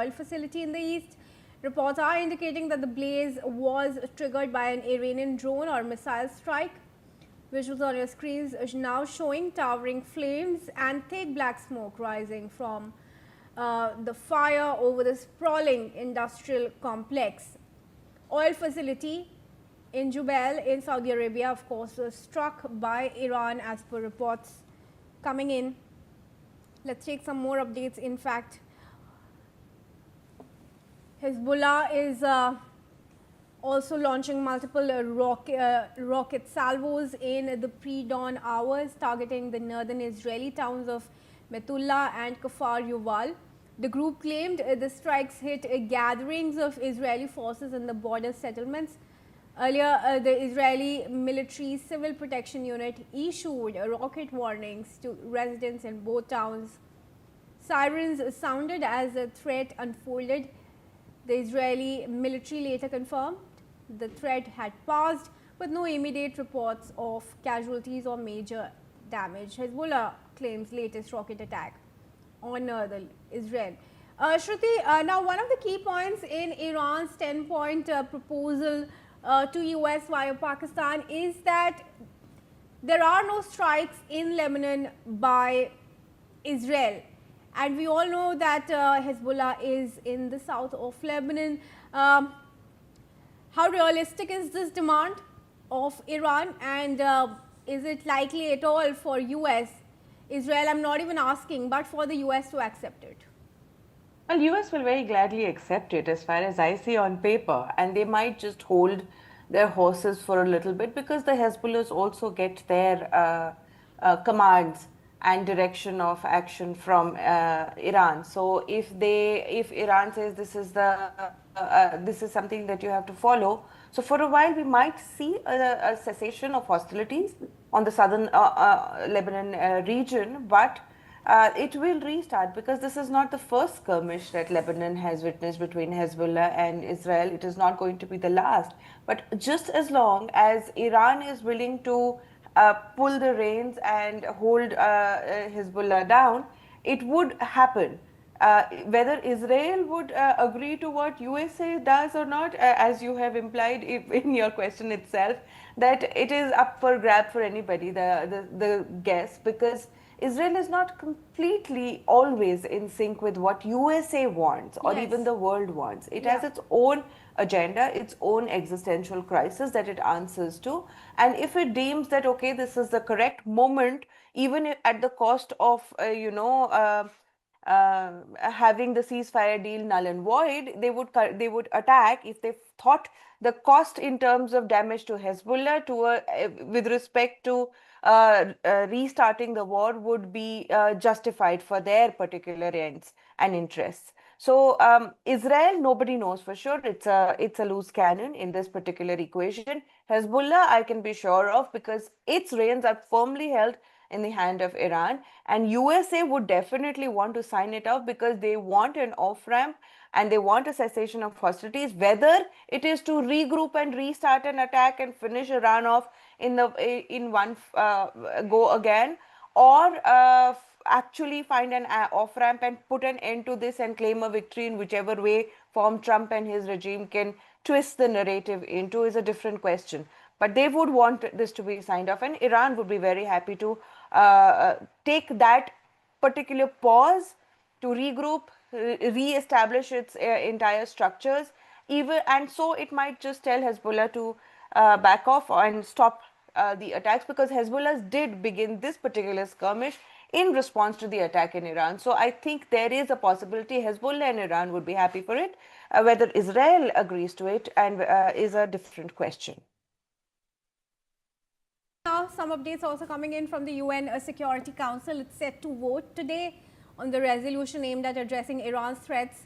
oil facility in the east. Reports are indicating that the blaze was triggered by an Iranian drone or missile strike. Visuals on your screens are now showing towering flames and thick black smoke rising from the fire over the sprawling industrial complex. Oil facility in Jubail in Saudi Arabia, of course, was struck by Iran as per reports coming in. Let's take some more updates. In fact, Hezbollah is also launching multiple rocket salvos in the pre-dawn hours, targeting the northern Israeli towns of Metullah and Kfar Yuval. The group claimed the strikes hit gatherings of Israeli forces in the border settlements. Earlier, the Israeli military civil protection unit issued rocket warnings to residents in both towns. Sirens sounded as the threat unfolded. The Israeli military later confirmed the threat had passed, with no immediate reports of casualties or major damage. Hezbollah claims latest rocket attack on northern Israel. Shruti, now one of the key points in Iran's 10-point proposal to US via Pakistan is that there are no strikes in Lebanon by Israel. And we all know that Hezbollah is in the south of Lebanon. How realistic is this demand of Iran, and is it likely at all for US, Israel, I'm not even asking, but for the US to accept it? Well, US will very gladly accept it as far as I see on paper, and they might just hold their horses for a little bit because the Hezbollahs also get their commands and direction of action from Iran. So if Iran says this is something that you have to follow, so for a while we might see a cessation of hostilities on the southern Lebanon region, but it will restart because this is not the first skirmish that Lebanon has witnessed between Hezbollah and Israel. It is not going to be the last. But just as long as Iran is willing to pull the reins and hold Hezbollah down, it would happen. Whether Israel would agree to what USA does or not, as you have implied in your question itself, that it is up for grab for anybody, the guess, because Israel is not completely always in sync with what USA wants or Yes. even the world wants. It has its own agenda, its own existential crisis that it answers to. And if it deems that, okay, this is the correct moment, even at the cost of, having the ceasefire deal null and void, they would attack if they thought the cost in terms of damage to Hezbollah with respect to restarting the war would be justified for their particular ends and interests. So Israel, nobody knows for sure. It's a loose cannon in this particular equation. Hezbollah, I can be sure of because its reins are firmly held in the hand of Iran, and USA would definitely want to sign it off because they want an off-ramp and they want a cessation of hostilities, whether it is to regroup and restart an attack and finish Iran off in one go again, or actually find an off-ramp and put an end to this and claim a victory in whichever way form Trump and his regime can twist the narrative into is a different question. But they would want this to be signed off, and Iran would be very happy to take that particular pause to regroup, re-establish its entire structures, and so it might just tell Hezbollah to back off and stop the attacks, because Hezbollah did begin this particular skirmish in response to the attack in Iran. So I think there is a possibility Hezbollah and Iran would be happy for it. Whether Israel agrees to it and is a different question. Now, some updates also coming in from the UN Security Council. It's set to vote today on the resolution aimed at addressing Iran's threats